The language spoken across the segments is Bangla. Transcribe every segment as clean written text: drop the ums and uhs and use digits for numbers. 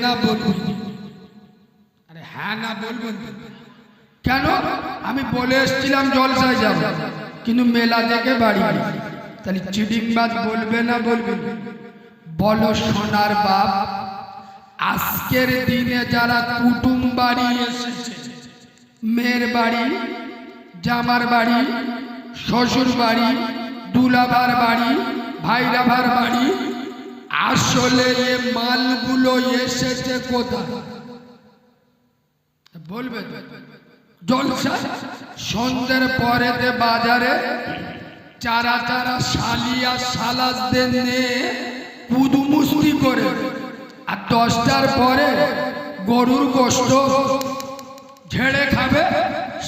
না বলবেন? আরে হ্যাঁ না বলবেন কেন? আমি বলে এসেছিলাম জলসায় যাব, কিন্তু মেলা থেকে বাড়ি গেছি। তাহলে চিটিংবাজ বলবে না বলবেন? বলো সোনার বাপ, আজকের দিনে যারা কুটুম বাড়ি এসেছে, মেয়ের বাড়ি, জামার বাড়ি, শ্বশুর বাড়ি, দুলাভার বাড়ি, ভাইরাভার বাড়ি, আসলে এ মালগুলো এসেছে কোথায় বলবে? জলসা। সন্ধ্যের পরেতে বাজারে চারা চারা শালিয়া সালাসদের নিয়ে কুদুমুস্তি করে, আর 10টার পরে গরুর গোশত ঝেড়ে খাবে,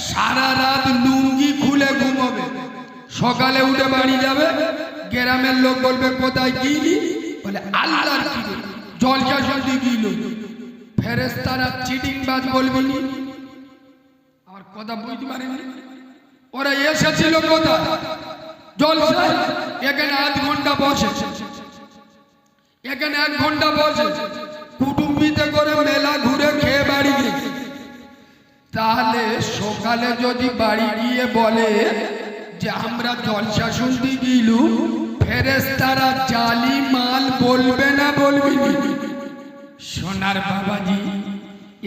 সারা রাত লুঙ্গি খুলে ঘুমাবে, সকালে উঠে বাড়ি যাবে। গ্রামের লোক বলবে কোথায় গিলি? বলে আল্লাহর কি জলসা শুনতে গিল। ফেরেশতারা চিটিংবাজ বলবেনি? আমার কথা বুঝতে পারেনি? ওরা এসেছিল কোথায়? জলসায়। এখানে আধ ঘন্টা বসে, এখানে 1 ঘন্টা বসে কুটুম্বিতে করে মেলা ঘুরে খেয়ে বাড়ি গেছে। তাহলে সকালে যদি বাড়ি গিয়ে বলে যে আমরা জলসা শুনতে গিলু, ফেরেশতারা জালি মাল বলবে না বলবেনি? সোনার বাবাজি,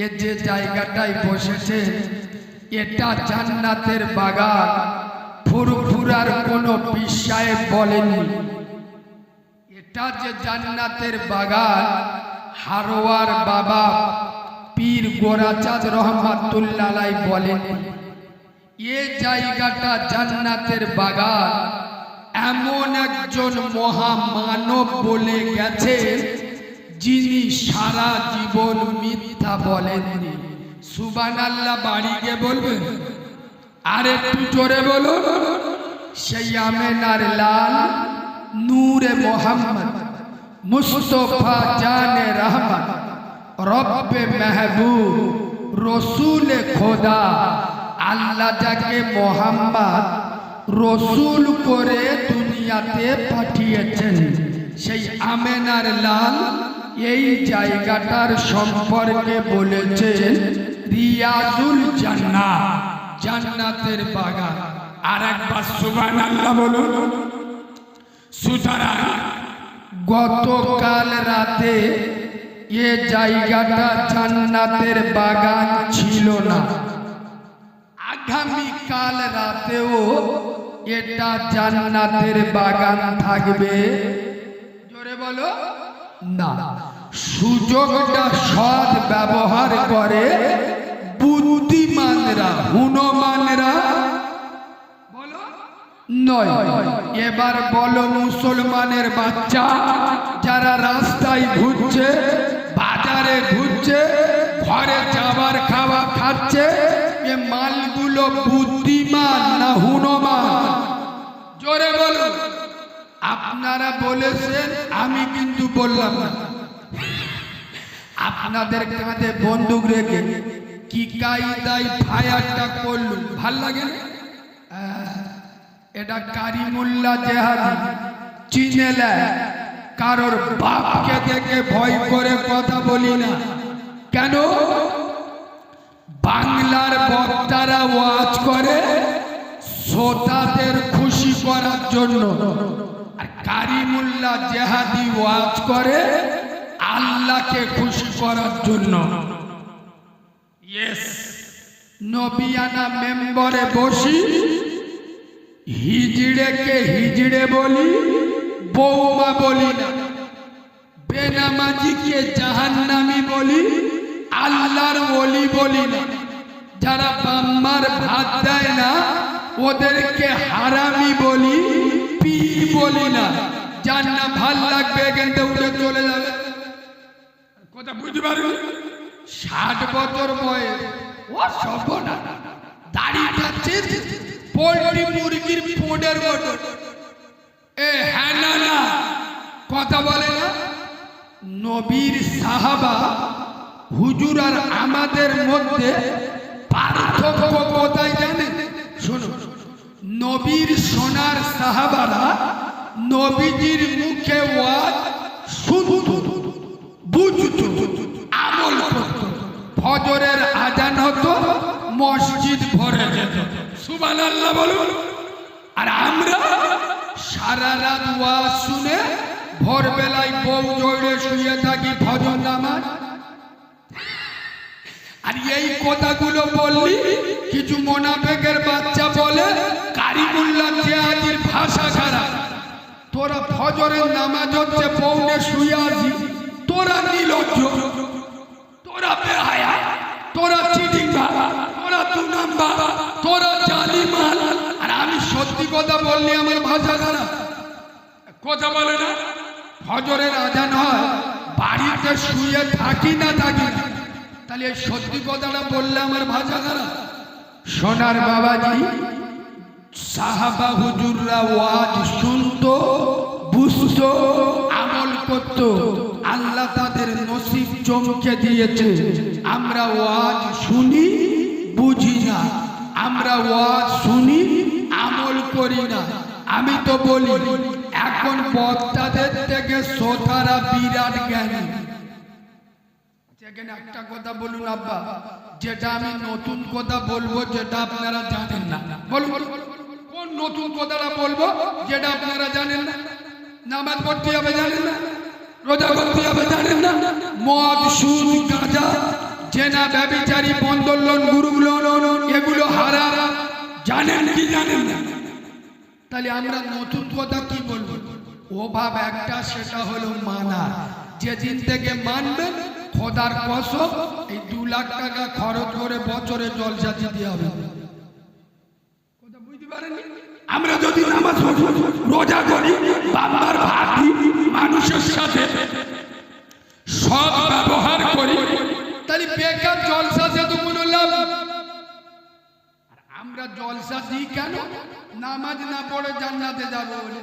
এ যে জায়গাটায় বসেছে এটা জান্নাতের বাগান। ফুরফুরার কোনো পীর সাহেব বলেনি। এটা যে জান্নাতের বাগান, হারোয়ার বাবা পীর গোরাচাঁদ রহমাতুল্লাহ আলাইহি বলেন, এ জায়গাটা জান্নাতের বাগান এমন একজন মহামানব বলে গেছে যিনি সারা জীবন মিথ্যা বলেননি। সুবহানাল্লাহ বাড়ি গিয়ে বলবেন। আর একটু জোরে বলো। সেই আমেনার লাল নূরে মোহাম্মদ মুস্তফা জানে রহমত রব্বে মেহবুব রসুল খোদা, আল্লাহ যাকে মোহাম্মদ রসুল করে দুনিয়াতে পাঠিয়েছেন, সেই আমেনার লাল এই জায়গাটার সম্পর্কে বলেছেন রিয়াজুল জান্নাহ, জান্নাতের বাগান। আর একবার সুবহানাল্লাহ বলুন। সুতরাং গতকাল রাতে এ জায়গাটা জান্নাতের বাগান ছিল না, আগামীকাল রাতেও এটা জান্নাতের বাগান থাকবে। জোরে বলো না। সুযোগটা সৎ ব্যবহার করে বুদ্ধিমানরা, হুনমানরা বলো নয়। এবার বলো মুসলমানের বাচ্চা যারা রাস্তায় ঘুরছে, বাজারে ঘুরছে, ঘরে যাবার খাওয়া খাচ্ছে, এ মালগুলো বুদ্ধিমান না হুনমান? জোরে বলো। আপনারা বলেছেন, আমি কিন্তু বললাম না। আপনাদের কাঁধে বন্দুক রেখে কি কায়দায় ফায়ারটা করল, ভাল লাগে না? এটা কারিমুল্লাহ জেহাদি চিনেলে, কারোর বাপকে দেখে ভয় করে কথা বলি না। কেন? বাংলার বক্তারা ওয়াজ করে শ্রোতাদের খুশি করার জন্য, আর কারিমুল্লাহ জেহাদি ওয়াজ করে আল্লাহকে খুশি করার জন্য। ইয়েস, নবিয়ানা মেম্বরে বসি, হিজড়েকে হিজড়ে বলি, বৌমা বলি না। বেনামাজিকে জাহান্নামী বলি, আল্লাহর ওলি বলি না। যারা বাম্মার ভাত দেয় না ওদেরকে হারামি বলি, পীর বলি না। যার না ভাল লাগবে এখান থেকে উঠে চলে যাবে। কথা বুঝতে পারবে? 60 বছর বয়স, ও সব না দাড়িটা পোল্ট্রি মুরগির পোডের মতো। এ হ্যাঁ না না কথা বলে না। নবীর সাহাবা হুজুর আর আমাদের মধ্যে পার্থক্য কোথায় জানেন? শুনুন, নবীর সোনার সাহাবারা নবীজির মুখে ওয়াজ শুনতো, বুঝতো, ফজরের আজান হতো, মসজিদ ভরে যেত। সুবহানাল্লাহ বলুন। আর আমরা সারা রাত ওয়াজ শুনে ভোরবেলায় বউ জড়ে শুয়ে থাকি ফজর নামাজ। আর এই কথাগুলো বললি কিছু মোনাফেকের বাচ্চা বলে কারিমুল্লাহ জিহাদির ভাষা খারাপ। তোরা ফজরের নামাজ হচ্ছে বউনে শুয়ে আছি, তোরা নির্লজ্জ, তোরা বেহায়া, তোরা চিটিংবাজ, তোরা দু নাম্বার, তোরা জালিমাল। আর আমি সত্যি কথা বললি আমার ভাষা খারাপ, কথা বলে না। ফজরের আজান হয়, বাড়িতে শুয়ে থাকি না থাকি না, তাহলে এই সত্যি কথাটা বললে আমার ভাষা খারাপ। সোনার বাবাজি, সাহাবা হুজুররা ওয়াজ শুনতো, বুঝতো, আমল করতো, আল্লাহ তাদের নসিব চমকে দিয়েছে। আমরা ওয়াজ শুনি, বুঝি না, আমরা ওয়াজ শুনি, আমল করি না। আমি তো বলি এখন বক্তাদের থেকে শ্রোতারা বিরাট জ্ঞানী। এখানে একটা কথা বলুন আব্বা, যেটা আমি নতুন কথা বলবো, যেটা আপনারা জানেন না। বলুন কোন নতুন কথাটা বলবো যেটা আপনারা জানেন না? নামাজ পড়তে হবে জানেন না, রোজা করতে হবে জানেন না, মদ সুদ গাঁজা জেনা ব্যভিচারী বন্ধন লোন গ্রুপ লোন এগুলো হারাম জানেন কি জানেন না? তাহলে আমরা নতুন কথা কি বলবো? অভাব একটা, সেটা হলো মানা। যেদিন থেকে মানবেন খোদার কসম এই 2 লাখ টাকা খরচ করে বছরে জলসা দিতে হবে। কথা বুঝতে পারেননি? আমরা যদি নামাজ পড়ি, রোজা করি, বাবার ভাতি মানুষের সাথে সৎ ব্যবহার করি, তাহলে বেকার জলসা সে তো কোনো লাভ। আর আমরা জলসা দিই কেন? নামাজ না পড়ে জান্নাতে যাবো বলে।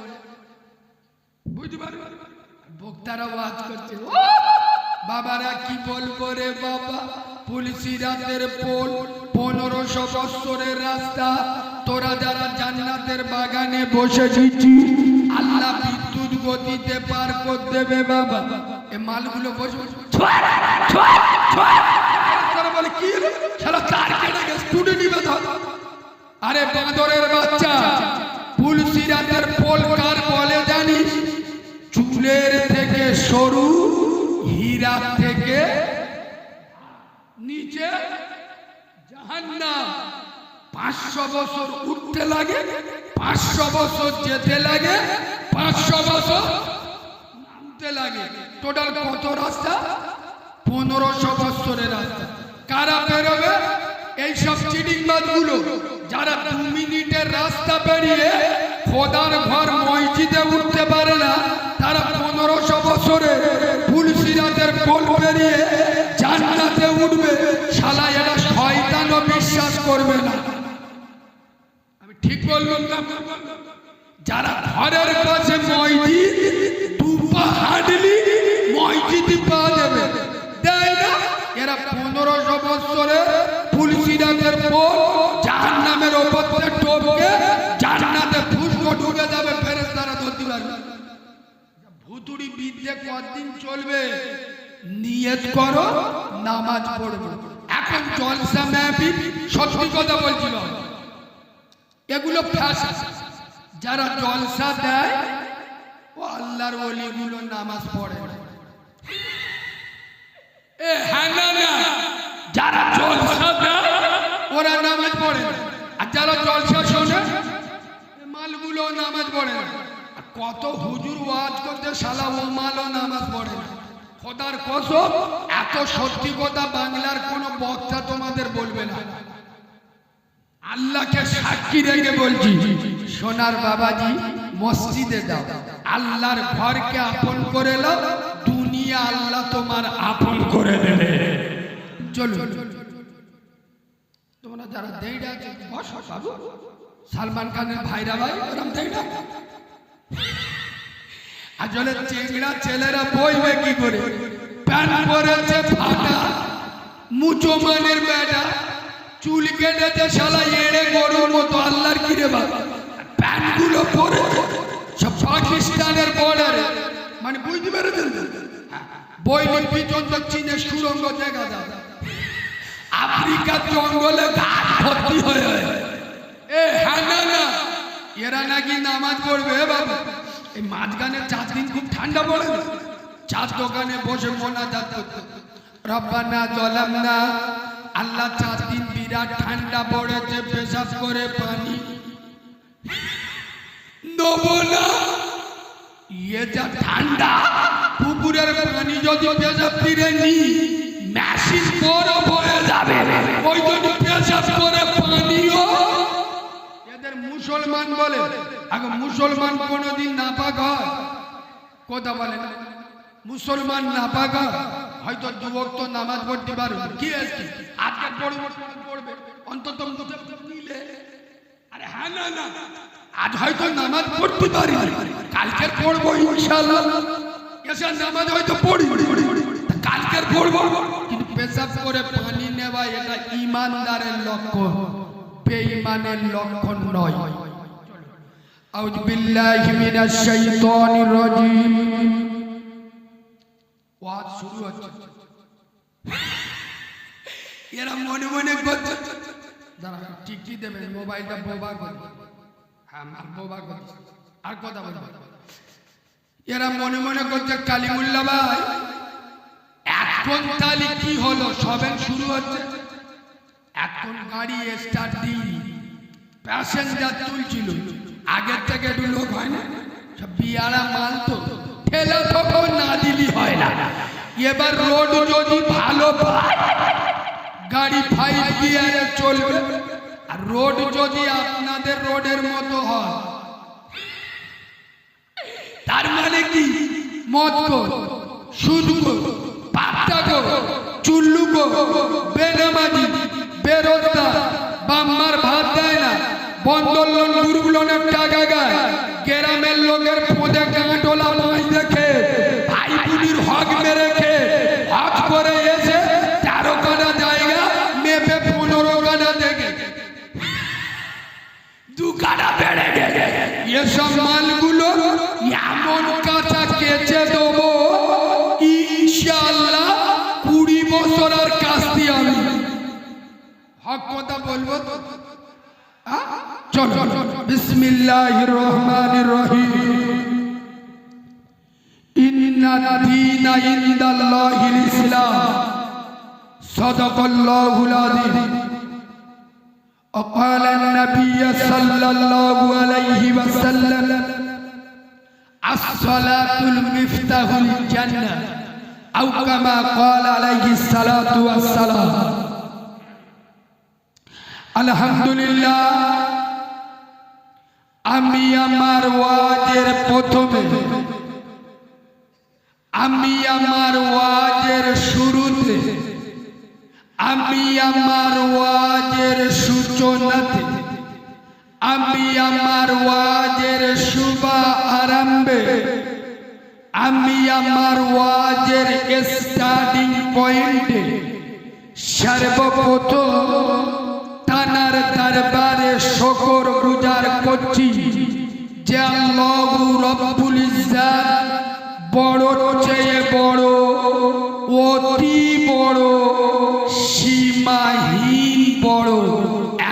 বুঝতে পারবেন? বক্তারা ওয়াজ করছে, বাবারা কি বলবো রে বাবা, পুলিশি রাতের পোল 1500 বছরের রাস্তা, তোরা যারা জান্নাতের বাগানে বসে দিচ্ছিস, আল্লাহ বিদ্যুৎ গতিতে পার করে দেবে বাবা। এ মালগুলো বসে বলে কি শালা তার কেটে গেছে, টুটে নিবে তো। আরে বাঁদরের বাচ্চা, পুলিশি রাতের পোল কার বলে জানিস? চুলের থেকে সরু, হীরা থেকে নিচে জাহান্নাম। 500 বছর উঠতে লাগে, 500 বছর যেতে লাগে, 500 বছর নামতে লাগে। টোটাল কত রাস্তা? 1500 বছরের রাস্তা। কারা বেরোবে? এইসব চিটিংবাজগুলো যারা 2 মিনিটের রাস্তা পেরিয়ে খোদার ঘর মসজিদে উঠতে পারে না, তারা 1500 বছরে ফুলসিরাতের পোল পেরিয়ে জান্নাতে উঠবে। শালা এরা শয়তানও বিশ্বাস করবে না। আমি ঠিক বললাম না? যারা ঘরের কাছে মসজিদ, 2 পা হাঁটলি মসজিদ পা দেবে, দেয় না। এরা 1500 বছরে ফুলসিরাতের পোল জাহান্নামের ওপর থেকে টপকে জান্নাতে ফুসকো ঢুকে যাবে, ফেরেশতারা ধরতে পারবে। ভুতুড়ি বিদ্যে কতদিন চলবে? নিয়ত করো, নামাজ পড়বে। এখন জলসা মাহফিল, সত্যি কথা বলছিল, এগুলো ফ্যাশন। যারা জলসা দেয় ও আল্লাহর ওলিগুলো নামাজ পড়ে না। এ হ্যাঁ না, যারা জলসা দেয় ওরা নামাজ পড়ে না। আর যারা জলসা শোনে মালগুলো নামাজ পড়ে না। কত হুজুর ওয়াজ করতে, শালা ও মালও নামাজ পড়ে না। খোদার কসম, এত সত্যি কথা বাংলার কোন বক্তা তোমাদের বলবে না। আল্লাহকে সাক্ষী রেখে বলছি, সোনার বাবাজি মসজিদে দাও, আল্লাহর ঘরকে আপন করে নাও, দুনিয়া আল্লাহ তোমার আপন করে দেবে। চলো তোমরা যারা দেইডা আছে বসো বাবু। সালমান খানের ভাইরা ভাই ওরম দেইডা। আসলে চেংড়া ছেলেরা বইবে কি করে? প্যান্ট পরেছে ফাটা, মুচো মানের বেটা, চুল কেটেছে শালা এড়ে গরুর মতো। আল্লাহর কি রে বাবা, প্যান্টগুলো পরে সব পাকিস্তানের বর্ডারে, মানে বুঝতে পেরেছেন? বইয়ের পিছন তো চীনের সুরঙ্গ দেখা যায়। আফ্রিকার জঙ্গলে ঘাট ভর্তি হয়ে এ হ্যাঁ না এরা নাকি নামাজ পড়বে বাবা। এই মাঝখানে 4 দিন খুব ঠান্ডা পড়ে, চার দোকানে বসে মোনাজাত করতে, রব্বানা যালামনা, আল্লাহ 4 দিন বিরাট ঠান্ডা পড়েছে, পেশাব করে পানি নেবো না। ইয়ে যা ঠান্ডা, পুকুরের পানি যদি পেশাব দিয়ে নি মেশিন বরফ হয়ে যাবে, ওই জন্য পেশাব করে পানিও। এদের মুসলমান বলে, আগে মুসলমান কোনোদিন নাপাক হয়? কথা বলে না, মুসলমান নাপাক হয়? হয়তো 2 ওয়াক্ত নামাজ পড়তে পারবে, কি আছে আজকে পড়বে অন্তত নিলে। আরে হ্যাঁ না আজ হয়তো নামাজ পড়তে পারি, কালকে পড়বো ইনশাআল্লাহ। এসে নামাজ হয়তো পড়ি, কালকে পড়বো, কিন্তু পেশাব করে পানি নেওয়া এটা ঈমানদারের লক্ষণ, বেঈমানের লক্ষণ নয়। আউযু বিল্লাহি মিনাশ শাইতানির রাজীম। ওয়াজ শুরু হচ্ছে, এরা মনে মনে করছে দাঁড়া টিকি দেবে, মোবাইলটা বোবা করে, হ্যাঁ বোবা করে আর কথা বলবে। এরা মনে মনে করছে কালিমুল্লাহ ভাই এখন তালি কি হলো, সবে শুরু হচ্ছে, এখন গাড়ি স্টার্ট দিই, প্যাসেঞ্জার তুলছিল, আগের থেকে একটু লোক হয় না, সব বিয়ারা মাল তো ঠেলা তো না দিলি হয় না। এবার রোড যদি ভালো পায় গাড়ি 5 গিয়ারে চলবে, আর রোড যদি আপনাদের রোডের মতো হয়, তার মানে কি মদ গো, সুদ গো, পাত্তা গো, চুল্লু গো, বেনামাজি, বেরোজগার, বাম্মার ভাত দেয় না, বন্ধন লোন গ্রুপ লোনের টাকা গায়, গ্রামের লোকের পদে গাঁটোলা মাছ দেখে ভাই বোনের হক মেরে খেয়ে হক করে এসে 13 কাটা জায়গা মেপে 15 কাটা দেখে 2 কাটা বেড়ে গেছে। এসব মালগুলো এমন কাঁচা কেচে দেবো ইনশাআল্লাহ 20 বছর আর কাস্তি আমি হক কথা বলবো তো। চলো বিসমিল্লাহির রহমানির রহিম। ইন্নাদ দীনা ইনদাল্লাহিল ইসলাম, সাদাকাল্লাহুল আযীম। وقال النبي صلى الله عليه وسلم الصلاة المفتاح الجنة أو كما قال عليه الصلاة والسلام। আলহামদুলিল্লাহ, আমি আমার ওয়াজের প্রথমে, আমি আমার ওয়াজের শুরুতে, আমি আমার ওয়াজের সূচনাতে, আমি আমার ওয়াজের শুভ আরম্ভে, আমি আমার ওয়াজের স্টার্টিং পয়েন্টে সর্বপ্রথম তানার দরবারে শুকর গুজার করছি যে আল্লাহ রব্বুল ইজ্জাত বড় চেয়ে বড়, অতি বড়, সীমাহীন বড়।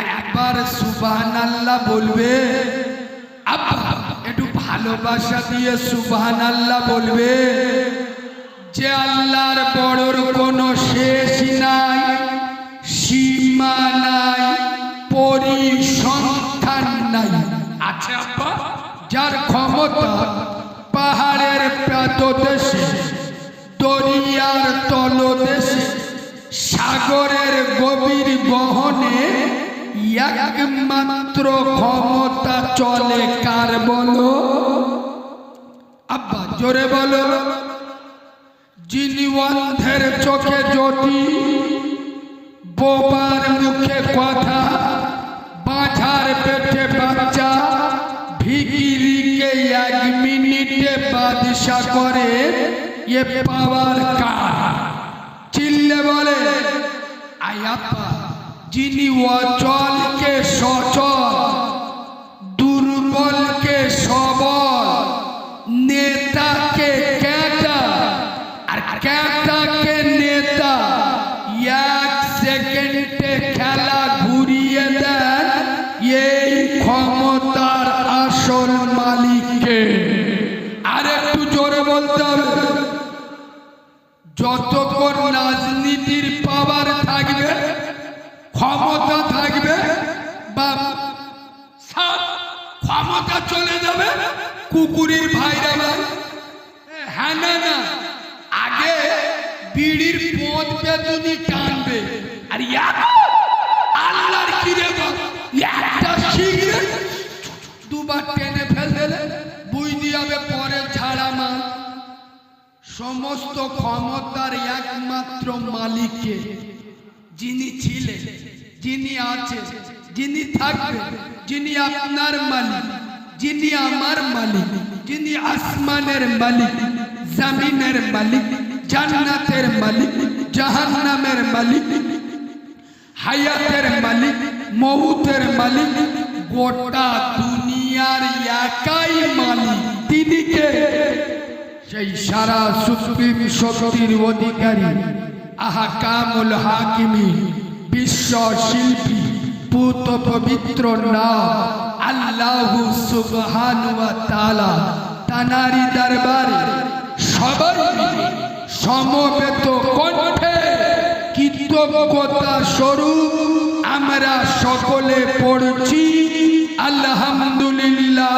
একবার সুবহানাল্লাহ বলবে, আব্বা একটু ভালোবাসা দিয়ে সুবহানাল্লাহ বলবে। যে আল্লাহর বড়র কোনো শেষ নাই, সীমা নাই, পরিসংখ্যান নাই। আছে আব্বা, যার ক্ষমতা পাহাড়ের প্রাতদেশে, দরিয়ার তলদেশে, সাগরের গভীর গহনে একমাত্র ক্ষমতা চলে কার বলো? আব্বা জোরে বলো। যিনি অন্ধের চোখে জ্যোতি, বোবার মুখে কথা, বাঁঝার পেটে বাচ্চা, ভিখিরিকে 1 মিনিটে বাদশা করে, এ পাওয়ার কার? চিল্লে বলে আয়াপ্পা। যিনি অচলকে সচল, দুর্বলকে সবল, নেতাকে ক্যাটা আর ক্যাটাকে নেতা, 1 সেকেন্ড রাজনীতির পাওয়ার থাকবে, ক্ষমতা থাকবে, বা ক্ষমতা চলে যাবে, কুকুরের ভাইরা ভাই। হ্যাঁ না না, আগে বিড়ির পথ পেতুনি টানবে, আর আল্লাহর কিরে একটা সিগারেট দুবার টেনে ফেলে বুঝতে হবে পরে ছাড়া মা। সমস্ত ক্ষমতার একমাত্র মালিককে, যিনি ছিলেন, যিনি আছে, যিনি থাকবে, যিনি আপনার মালিক, যিনি আমার মালিক, যিনি আসমানের মালিক, জমিনের মালিক, জান্নাতের মালিক, জাহান্নামের মালিক, হায়াতের মালিক, মউতের মালিক, গোটা দুনিয়ার একাই মালিক। তিনি কে? সেই সারা সুপ্রিম শক্তির অধিকারী, আহকামুল হাকিমি, বিশ্ব শিল্পী, পুত পবিত্র নাম আল্লাহু সুবহানাহু ওয়া তাআলা। তানারি দরবারে সবাই সমবেত কণ্ঠে কৃতজ্ঞতা স্বরূপ আমরা সকলে পড়ছি আলহামদুলিল্লাহ।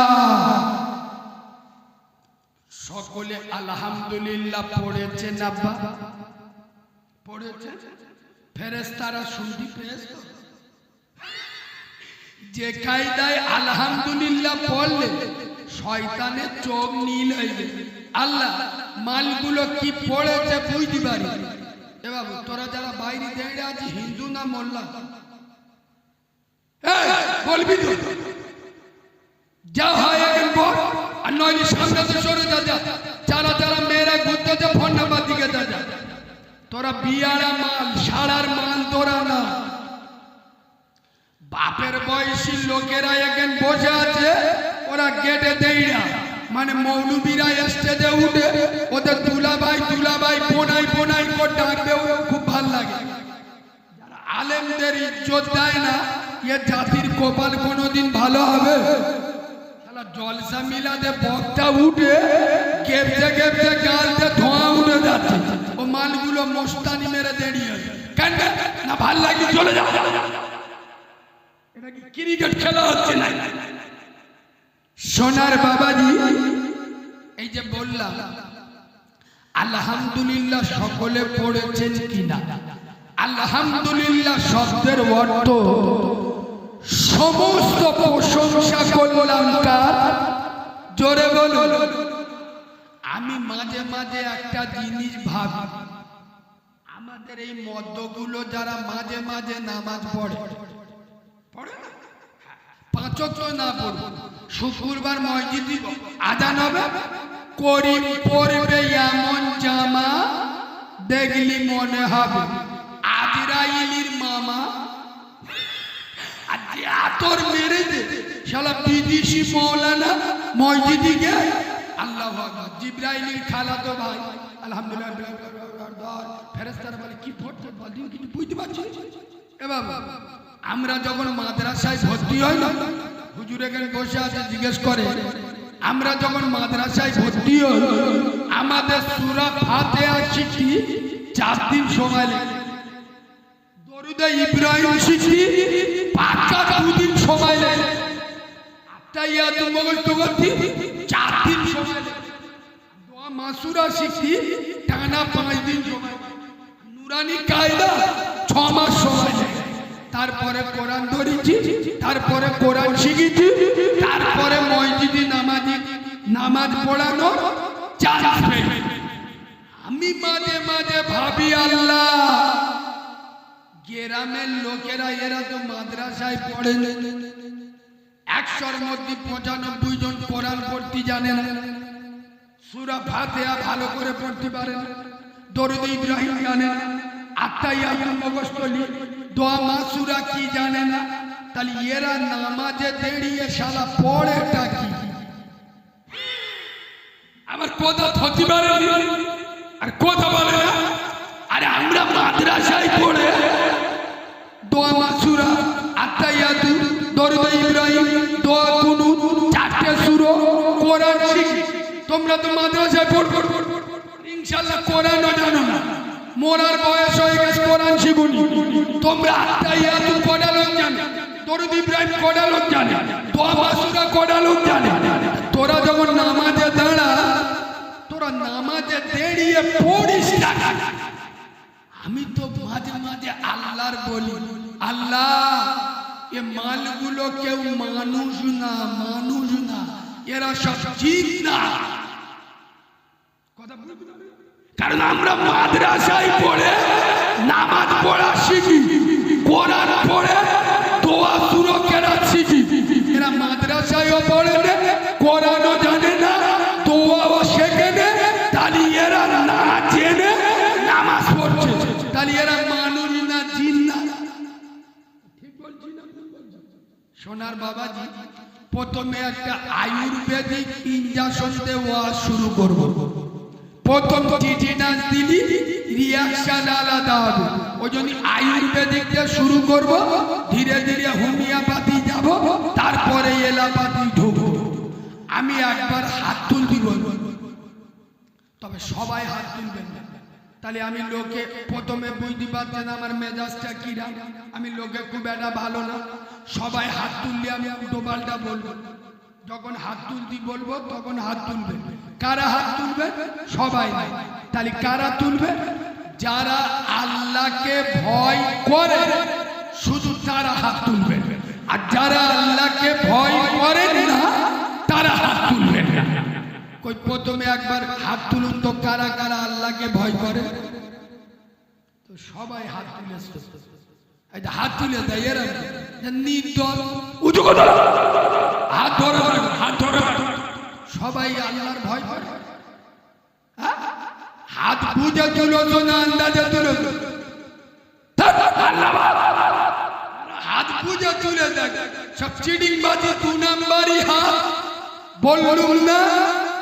সকলে আলহামদুলিল্লাহ পড়েছেন আব্বা? পড়েছেন? ফেরেশতারা শুনতে পেয়েছে? যে কায়দায় আলহামদুলিল্লাহ পড়লে শয়তানের চোখ নীল হয়ে যাবে। আল্লাহ মালগুলো কি পড়েছে বুঝতে পারি। এ বাবু, তোরা যারা বাইরে দাঁড়িয়ে আছে, হিন্দু না মোল্লা? বলবি তো যা হয় এখন বল, আর নইলে সামনে সরে যা। যারা যারা মেয়েরা ঘুরতে যা, ফোন নাম্বার দিকে যা। তোরা বিয়ারা মাল, সারার মাল তোরা না। বাপের বয়সী লোকেরা এখন বসে আছে, ওরা গেটে দেইরা, মানে মৌলবীরা স্টেজে উঠে ওদের দুলাভাই দুলাভাই, বোনাই বোনাই করে ডাকবে, খুব ভাল লাগে। যারা আলেমদের ইজ্জত দেয় না, এ জাতির কপাল কোনোদিন ভালো হবে? জলসা মিলাতে বক্তা উঠে কেপতে কেপতে গালতে ধোঁয়া উঠে যাচ্ছে, ও মালগুলো মোস্তানি মেরে দাঁড়িয়ে কেন না? ভাল লাগে, চলে যাও। এটা কি ক্রিকেট খেলা হচ্ছে না? সোনার বাবাজি, এই যে বললাম আলহামদুলিল্লাহ সকলে পড়েছেন কিনা? আলহামদুলিল্লাহ শব্দের অর্থ সমস্ত প্রশংসা করলাম কার? জোরে বলুন। আমি মাঝে মাঝে একটা জিনিস ভাবি, আমাদের এই মদ্যগুলো যারা মাঝে মাঝে নামাজ পড়ে, পড়ে না? পাঁচ ওয়াক্ত না পড়ে, শুক্রবার মসজিদে আজান হবে, করিম পড়বে এমন জামা দেখলি মনে হবে আজরাইলির মামা। আতর মেরে দে শালা বিদেশি মৌলানা মসজিদে গিয়ে আল্লাহু আকবার, জিবরাইলের খালাতো ভাই আলহামদুলিল্লাহ। ফেরেশতারা বলে কি পড়তে বলি, কিছু বুঝতে পারছি? এ বাবা, আমরা যখন মাদ্রাসায় ভর্তি হই না, হুজুর এখানে বসে আছে, জিজ্ঞেস করে, আমরা যখন মাদ্রাসায় ভর্তি হই, আমাদের সূরা ফাতিহা শিখি 4 দিন সময় লাগে। দরুদ ইব্রাহিম শিখি পাকা 2 দিন সময় লাগে। আত্তাহিয়াত মুখস্থ করতে 4 দিন সময় লাগে। দোয়া মাসুরা শিখি টানা 5 দিন সময় লাগে। নুরানি কায়দা 6 মাস সময় লাগে। তারপরে কোরআন ধরেছি, তারপরে কোরআন শিখেছি, তারপরে মসজিদে নামাজ পড়ানো চান্স পেয়ে। আমি মাঝে মাঝে ভাবি, আল্লাহ গ্রামের লোকেরা এরা তো মাদ্রাসায় পড়ে, 100-র মধ্যে 95 জন কোরআন পড়তে জানে না, সূরা ফাতিহা ভালো করে পড়তে পারে না, দরুদ ইব্রাহিম জানে না, আত্তাহিয়াত মুখস্থ, দোয়া মাসুরা কি জানে না। তাহলে এরা নামাজে দাঁড়িয়ে শালা পড়েটা কি? আমার কথা ধরতে পারে আর কথা বলে না। আরে আমরা মাদ্রাসায় পড়ে দোয়া মাসুরা, আত্তাহিয়াত, দরুদ ইব্রাহিম, দোয়া কুনুত, 4টে সূরা কোরআন শিখি। তোমরা তো মাদ্রাসায় পড়ো, ইনশাআল্লাহ কোরআনও জানো না, মোরার বয়স হয়ে গেছে কোরআন শিখুনি। তোমরা আত্মাইয়াতু কটা লোক জানে, দরুদ ইব্রাহিম কটা লোক জানে, দোয়া মাসুরা কটা লোক জানে। তোরা যখন নামাজে দাঁড়া, তোরা নামাজে দাঁড়িয়ে পড়িস না। আমি তো মাঝে মাঝে আল্লাহর বলি, আল্লাহ এ মালগুলো কেউ মানুষ না, মানুষ না, এরা সব জিন না। কথা বুঝতে পারবে? কারণ আমরা মাদ্রাসায় পড়ে নামাজ পড়া শিখি, কোরআন পড়ে দোয়া সুরা কেরাত শিখি। এরা মাদ্রাসায়ও পড়ে না, কোরআনও জানে না, দোয়াও শেখে না, তাহলে এরা না জেনে নামাজ পড়ছে, তাহলে এরা মানুষ না, জিন না। ঠিক বলছি না? সোনার বাবাজি, প্রথমে একটা আয়ুর্বেদিক ইনজেকশন দিয়ে ওয়াজ শুরু করব। প্রথম টিটেনাস দিলি রিঅ্যাকশন আলাদা হবে, ওই জন্য আয়ুর্বেদিক দিয়ে শুরু করব, ধীরে ধীরে হোমিওপ্যাথি যাব, তারপরে এলোপ্যাথি ঢুকবো। আমি একবার হাত তুলতে বলবো, তবে সবাই হাত তুলবেন না, তাহলে আমি লোকে প্রথমে বুঝতে পারছেন আমার মেজাজটা কিরা। আমি লোকে খুব একটা ভালো না, সবাই হাত তুললে আমি উল্টো পাল্টা বলবো। যখন হাত তুলতে বলবো তখন হাত তুলবে। কারা হাত তুলবে? সবাই। তাহলে কারা তুলবে? যারা আল্লাহকে ভয় করে শুধু তারা হাত তুলবে, আর যারা আল্লাহকে ভয় করেন না তারা হাত তুলবেন না। কই প্রথমে একবার হাত তুলুন তো, কারা কারা আল্লাহকে ভয় করে? তো সবাই হাত তুলেছে, হাত তুলে দেয় এরা নির্দল উঁচু কথা, হাত ধরে হাত ধরে সবাই আল্লাহর ভয় করে। হাত বুঝে তুলো না আন্দাজে তুলো? হাত বুঝে তুলে দেখ, সব চিটিং বাজি, 2 নাম্বারই হাত। বললুম না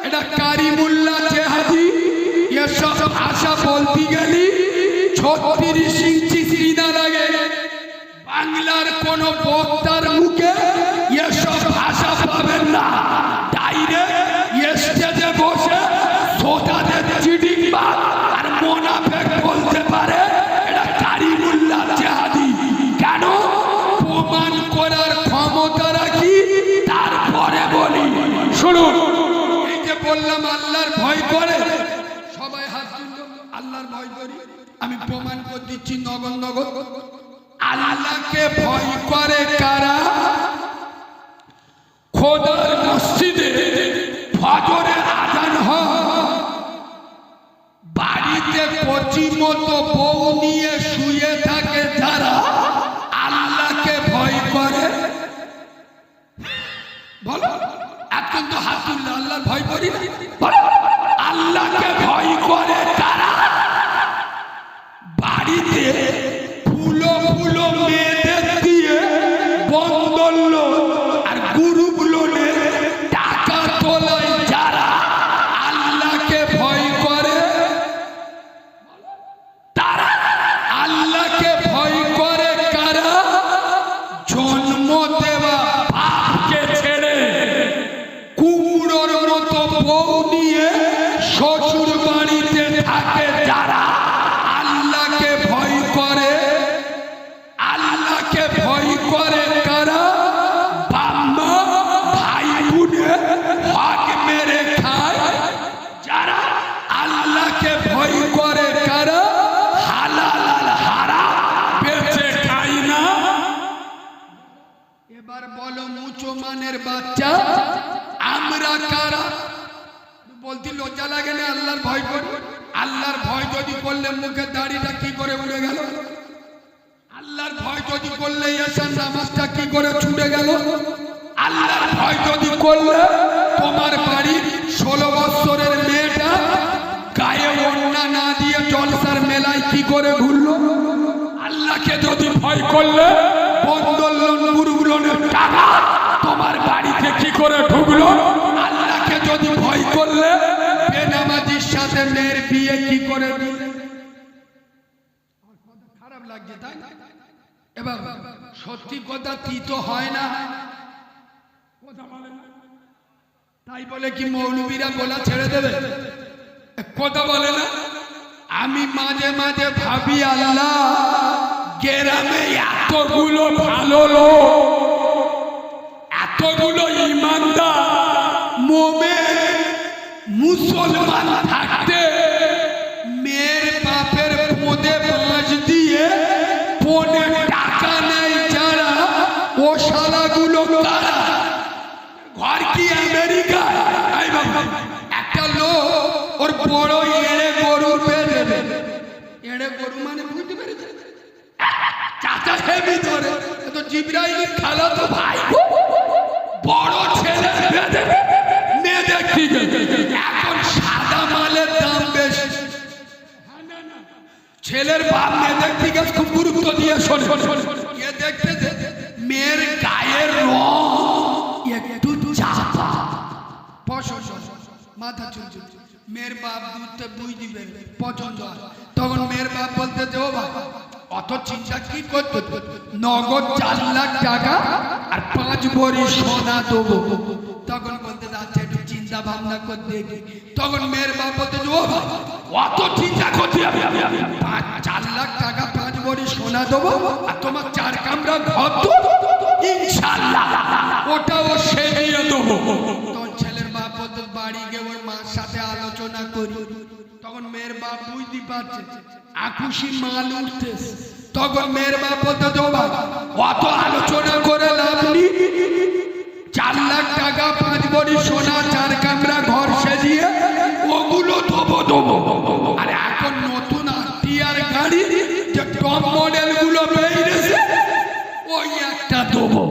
এটা কারিমুল্লাহ জেহাদি, এসব ভাষা বলতে গেলি 36 ইঞ্চি সিনা লাগে। বাংলার কোন বক্তার মুখে এসব ভাষা পাবেন না। ডাইরেক্ট স্টেজে বসে সোটাতে চিটিং বাজ আর মুনাফিক বলতে পারে এটা কারিমুল্লাহ জেহাদি। কেন? প্রমাণ করার ক্ষমতা রাখি। তারপরে বলি, শুনুন, এই যে বললাম আল্লাহর ভয় করে, সবাই হাত তুলল, আল্লাহর ভয় করি। আমি প্রমাণ করে দিচ্ছি নগদ নগদ। আল্লাহকে ভয় করে কারা? খোদার মসজিদে ফজরের আজান হয়, বাড়িতে কচি মতো বউ নিয়ে শুয়ে থাকে যারা আল্লাহকে ভয় করে। বলো, এখন তো হাত তুললে আল্লাহর ভয় করি। আল্লাহকে ভয় করে কারা? বাড়িতে ফুলো ফুলো মেয়েদের দিয়ে বন্ধন লোন আর গ্রুপ লোনে টাকা তোলায় যারা আল্লাহকে ভয় করে, তারা আল্লাহকে ভয় করে কারা? জন্ম দেওয়া বাপকে ছেড়ে কুমড়োর মতো বউ নিয়ে শ্বশুর বাড়িতে থাকে যারা আল্লাহকে ভয় করে। আল্লাহকে ভয় করে কারা? বাম্মা ভাই বোনে হক মেরে খায় যারা আল্লাহকে ভয় করে কারা? হালাল আর হারাম বেঁচে খায় না। এবার বলো মুসলমানের বাচ্চা আমরা কারা? বলতে লজ্জা লাগে না? আল্লাহর ভয় করি। আল্লাহর ভয় যদি করলে মুখের দাড়িটা কি করে উড়ে গেল? আল্লাহর ভয় যদি করলে এসার নামাজটা কি করে ছুটে গেল? আল্লাহর ভয় যদি করলে তোমার বাড়ির 16 বছরের মেয়েটা গায়ে ওড়না না দিয়ে জলসার মেলায় কি করে ঘুরলো? আল্লাহকে যদি ভয় করলে বন্ধন লোন গ্রুপ লোনের টাকা তোমার বাড়িতে কি করে ঢুকলো? আল্লাহকে যদি ভয় করলে বেনামাজির সাথে মেয়ের বিয়ে কি করে দিলে? খারাপ লাগছে তাই? এবার সত্যি কথা তিত হয় না, তাই বলে কি মৌলবীরা বলা ছেড়ে দেবে? কথা বলে না। আমি মাঝে মাঝে ভাবি আল্লাহ গ্রামে এতগুলো ভালো লোক, এতগুলো ইমানদার মোমেন মুসলমান থাকতে মেয়ের বাপের পোঁদে বাঁশ দিয়ে পনে টাকা নেই যারা, ও শালাগুলো কারা? ঘর কি আমেরিকা? একটা লোক ওর বড় এড়ে গরু বেঁধে দেবে। এড়ে গরু মানে বুঝতে পেরেছে? চাচা হেবি ধরে তো জিব্রাইল খালা তো ভাই বড় ছেলে বেঁধে মেয়েদের ঠিক এখন সাদা মালের দাম বেশি। ছেলের বাপ মেয়েদের ঠিক খুব গুরুত্ব দিয়ে শোনে। এ দেখতে মেয়ের গায়ের রং একটু চাপা, মাথা চুলছে। মেয়ের বাপ দুধতে বুঝ দিবে পছন্দ হয়, তখন মেয়ের বাপ বলতে যে ও বাবা অত চিন্তা কি করতে, নগদ 4 লাখ টাকা আর 5 ভরি সোনা দেবো। তখন বলতে যাচ্ছে একটু চিন্তা ভাবনা করে দেখি। তখন মেয়ের বাপ বলতে যে ও বাবা অত চিন্তা করতে 4 লাখ টাকা 5 ভরি সোনা দেবো আর তোমার 4 কামরা ঘর দেবো ইনশাআল্লাহ, ওটাও সে দিয়ে দেবো। তখন ছেলের বাপ বলতে বাড়ি গিয়ে ওর মার সাথে আলোচনা করি। তখন মেয়ের বাপ বুঝতে পারছে আকুশি মাল উঠতেছে। তখন মেয়ের বাপ বলতে তো বাবা অত আলোচনা করে লাভ নেই, 4 লাখ টাকা 5 ভরি সোনা 4 কামরা ঘর সাজিয়ে ওগুলো দেবো। আর এখন নতুন আরটিআর গাড়ি যে টপ মডেল গুলো বেরিয়েছে ওই একটা দেবো।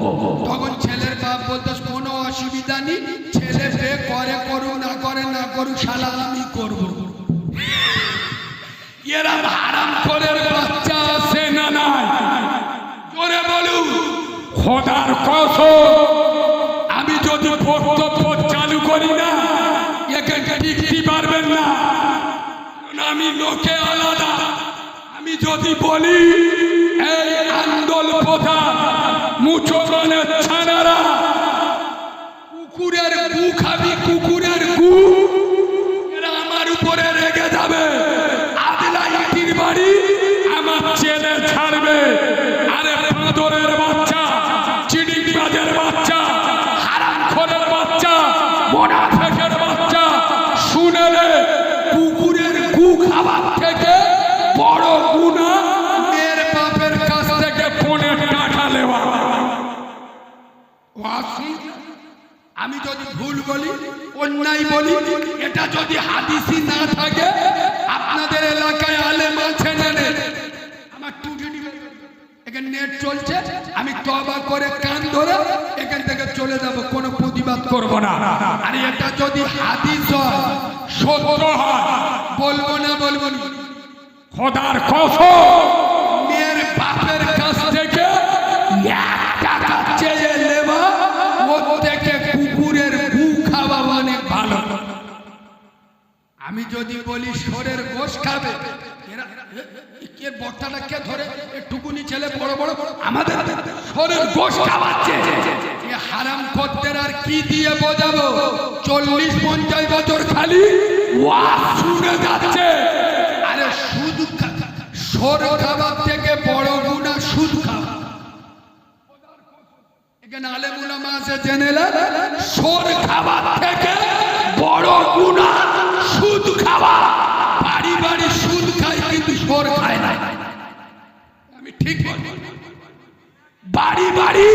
তখন ছেলের বাপ বলতে কোনো অসুবিধা নেই, ছেলে বিয়ে করে করুক না করে না করুক শালা আমি করবো। এরা হারাম করের বাচ্চা আছে না নাই? জোরে বলুন। খোদার কসম আমি যদি বক্তব্য চালু করি না একে টিকতে পারবেন না, আমি লোকে আলাদা। আমি যদি বলি এই আন্দোল প্রথা মুসলমানের ছানারা কুকুরের গু খাবি, কুকুরের গু, এরা আমার উপরে রেগে যাবে। বাড়ি আমার ছেলে ছাড়বে। আরে বাঁদরের বাচ্চা, চিড়িংবাজের বাচ্চা, হারামখোরের বাচ্চা, মুনাফিকের বাচ্চা, শুনেলে কুকুরের গু খাবার থেকে বড় গুনাহ মেয়ের বাপের কাছ থেকে পনে টাকা নেওয়া। আমি যদি ভুল বলি, অন্যায় বলি, এটা যদি হাদিসই না থাকে, আপনাদের এলাকায় আলেম আছে না নেই? আমার এখানে নেট চলছে, আমি তওবা করে কান ধরে এখান থেকে চলে যাব, কোনো প্রতিবাদ করব না। আর এটা যদি হাদিস হয়, সত্য হয়, বলবো না খোদার কসম মেয়ের বাপের কাছ থেকে 1 টাকা চেয়ে নেবা, ওর থেকে কুকুরের গু খাওয়া অনেক ভালো। আমি যদি বলি শোরের গোশ খাবে, এর বর্তাটা কে ধরে? টুকুনি ছেলে বড় বড় আমাদের শোরের গোশ খাওয়াচ্ছে। হারাম খদ্দের আর কি দিয়ে বোঝাবো? 40-50 বছর খালি ওয়াজ শুনে যাচ্ছে। আরে সুদ শোর খাবার থেকে বড় গুনাহ সুদ খাওয়া। এখানে আলেম উলামা আছে জেনেলা, শোর খাবার থেকে বড় গুনাহ সুদ খাওয়া। বাড়ি বাড়ি সুদ খায় কিন্তু শোর খায় না। আমি ঠিক বলি? বাড়ি বাড়ি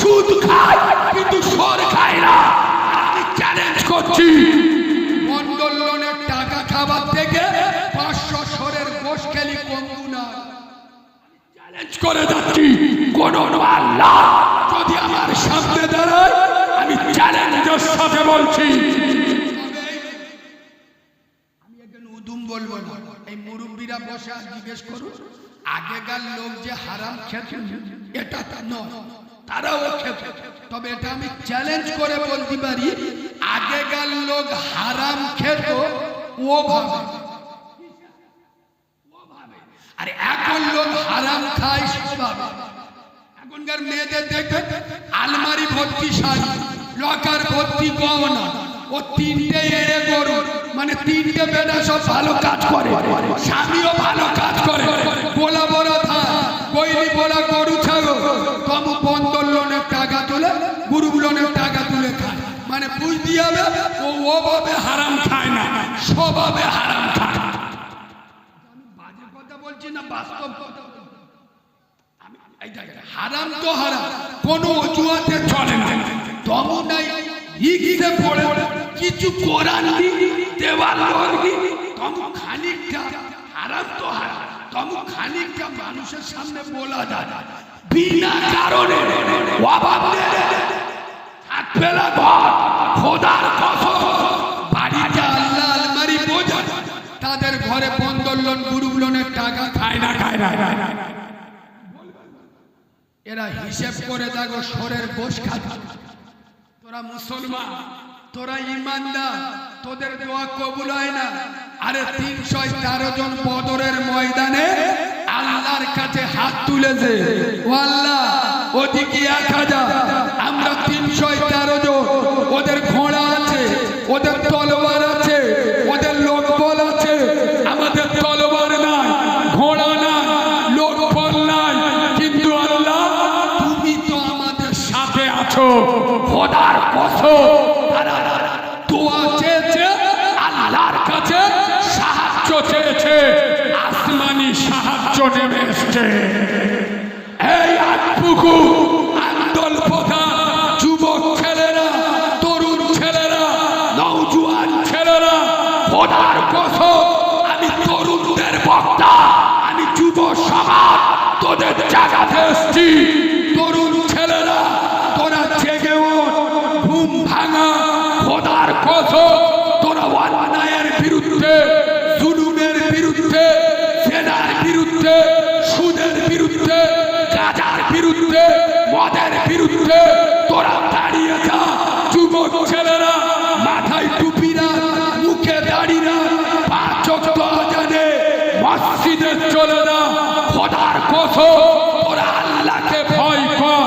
সুদ খায় কিন্তু শোর খায় না। আমি চ্যালেঞ্জ করছি, মন্ডল লোনের টাকা খাবার থেকে 500 শোরের গোশ খেলি কম গুনাহ। চ্যালেঞ্জ করে যাচ্ছি, কোন আল্লাহ যদি আমার সামনে দাঁড়ায়, আমি চ্যালেঞ্জের সাথে বলছি। আমি একজন উদুম বলবো না, এই মুরব্বীরা বসে জিজ্ঞেস করুন আগেকার লোক যে হারাম খেত এটা নয়, তারাও খেত। তবে এটা আমি চ্যালেঞ্জ করে বলতে পারি, আগেকার লোক হারাম খেত ও ভাবে, আর এখন লোক হারাম খায় ভাবে। এখনকার মেয়েদের দেখবেন আলমারি ভর্তি শাড়ি, লকার ভর্তি গহনা, ও 3টে এড়ে গরু, মানে তিনটে বেটা সব ভালো কাজ করে, স্বামীও ভালো কাজ করে, বলা বড় ধান বইলি বলা গরু ছাগল তবু বন্ধন লোনের টাকা তুলে গ্রুপ লোনের টাকা তুলে খায়। মানে বুঝতে হবে ও ওভাবে হারাম খায় না, স্বভাবে হারাম খায়। আমি বাজে কথা বলছি না, বাস্তব কথা বলছি। হারাম তো হারাম, কোনো অজুহাতে চলে না। তবু নাই হিগিতে পড়ে কিছু কোরআন দেওয়াল তবু খানিকটা হারাম তো হারাম, তবু খানিকটা মানুষের সামনে বলা যায় বিনা কারণে অভাব থাকবে না ঘর খোদার কসম বাড়িতে আল্লাহ আলমারি বোঝা তাদের ঘরে বন্ধন লোন গ্রুপ লোনের টাকা খায় না, খায় না। এরা হিসেব করে দেখো সরের গোশ খাচ্ছে। তোরা মুসলমান, তোরা ইমানদার, তোদের দোয়া কবুল হয় না। আরে 313 জন বদরের ময়দানে আল্লাহর কাছে হাত তুলেছে, ও আল্লাহ ওদিকে 1000, আমরা 313 জন। ওদের ঘোড়া আছে, ওদের তলোয়ার আছে, ওদের লোকবল আছে, আমাদের তলোয়ার নাই, ঘোড়া নাই, লোকবল নাই, কিন্তু আল্লাহ তুমি তো আমাদের সাথে আছো। খোদার কসম তারা দোয়া চেয়েছে, আল্লাহর কাছে সাহায্য চেয়েছে, আসমানি সাহায্য নেমে এসেছে। এই আটপুকু আন্দোলন প্রধান যুবক ছেলেরা, তরুণ ছেলেরা, নওজোয়ান ছেলেরা, খোদার কসম আমি তরুণদের বক্তা, আমি যুব সমাজ তোদের জাগাতে এসেছি। তরুণ ছেলেরা তোরা জেগে ওঠ, ঘুম ভাঙা, খোদার কসম তোরা অন্যায়ের বিরুদ্ধে, জুলুমের বিরুদ্ধে, জেনার বিরুদ্ধে, সুদের বিরুদ্ধে, গাঁজার বিরুদ্ধে, মদের বিরুদ্ধে তোরা দাঁড়িয়ে যা। যুবক ছেলেরা মাথায় টুপি না, মুখে দাড়ি না, 5 ওয়াক্ত আযানে মসজিদে চলে না। খোদার কসম তোরা আল্লাহকে ভয় কর,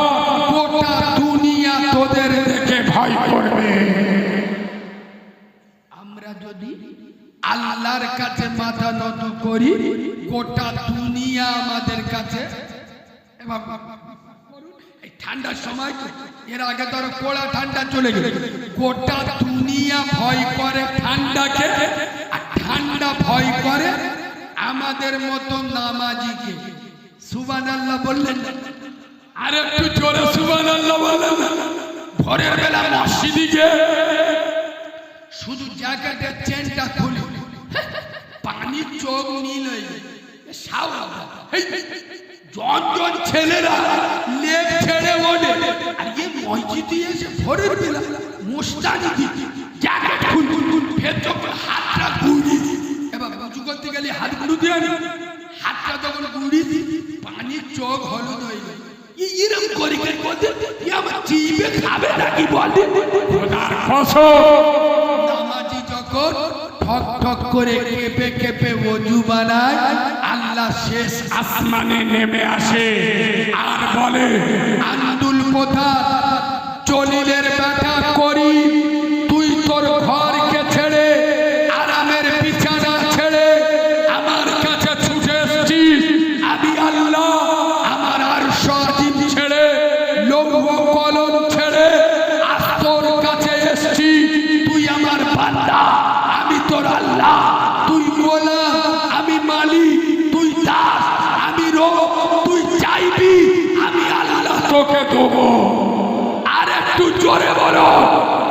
গোটা দুনিয়া তোদের দেখে ভয় করবে। আমরা যদি আল্লাহর কাছে মাথা নত করি, গোটা দুনিয়া আমাদের কাছে। এই ঠান্ডার সময় এর আগে ধরো কোড়া ঠান্ডা চলে গেল, গোটা দুনিয়া ভয় করে ঠান্ডাকে, আর ঠান্ডা ভয় করে আমাদের মতো নামাজিকে। সুবহানাল্লাহ বললেন, আর একটু জোরে সুবহানাল্লাহ বললেন। ভোরের বেলা মসজিদে শুধু জ্যাকেটের চেনটা খুলে পানির চোখ নীল হয়ে যায়। জন ছেলেরা লেপ ছেড়ে ওঠে, আর এই মসজিদে এসে ভোরের বেলা মোস্তানি দিতে জ্যাকেট খুল ভেতর হাতটা গুড়ি, এবার উঁচু করতে গেলে হাত গুঁড়ো দিয়ে আনি, হাতটা যখন গুড়ি দিই পানির চোখ হলুদ হয়ে যায়। এরকম করে করতে আমার জিভে খাবে নাকি বলে। নামাজি যখন ঠক ঠক করে কেঁপে কেঁপে ওযু বানায়, আল্লাহ শেষ আসমানে নেমে আসে আর বলে, আব্দুল প্রধান জলিলের ব্যাটা করি, তুই তোর ঘরকে ছেড়ে আরামের বিছানা ছেড়ে আমার কাছে ছুটে এসেছিস। আমি আল্লাহ আমার আরশ আজিম ছেড়ে লৌহ কলম ছেড়ে আজ তোর কাছে এসেছি। তুই আমার বান্দা, আমি তোর আল্লাহ। তুই গোলাম, আমি মালিক। তুই দাস, আমি রব। তুই চাইবি, আমি আল্লাহ তোকে দেবো। আর একটু জোরে বলো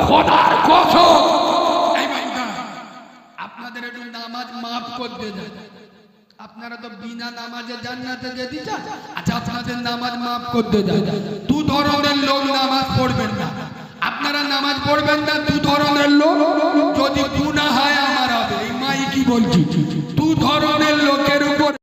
খোদার কসম। এই ভাইরা আপনাদের একটু নামাজ মাফ করতে দেন। আপনারা তো বিনা নামাজে জান্নাতে যেতে চান। আচ্ছা আপনাদের নামাজ মাফ করতে দেন। 2 ধরনের লোক নামাজ পড়বেন না। আপনারা নামাজ পড়বেন না 2 ধরনের লোক, যদি গুনাহ হয় আমার হবে। এই মাই কি বলছি, 2 ধরনের লোকের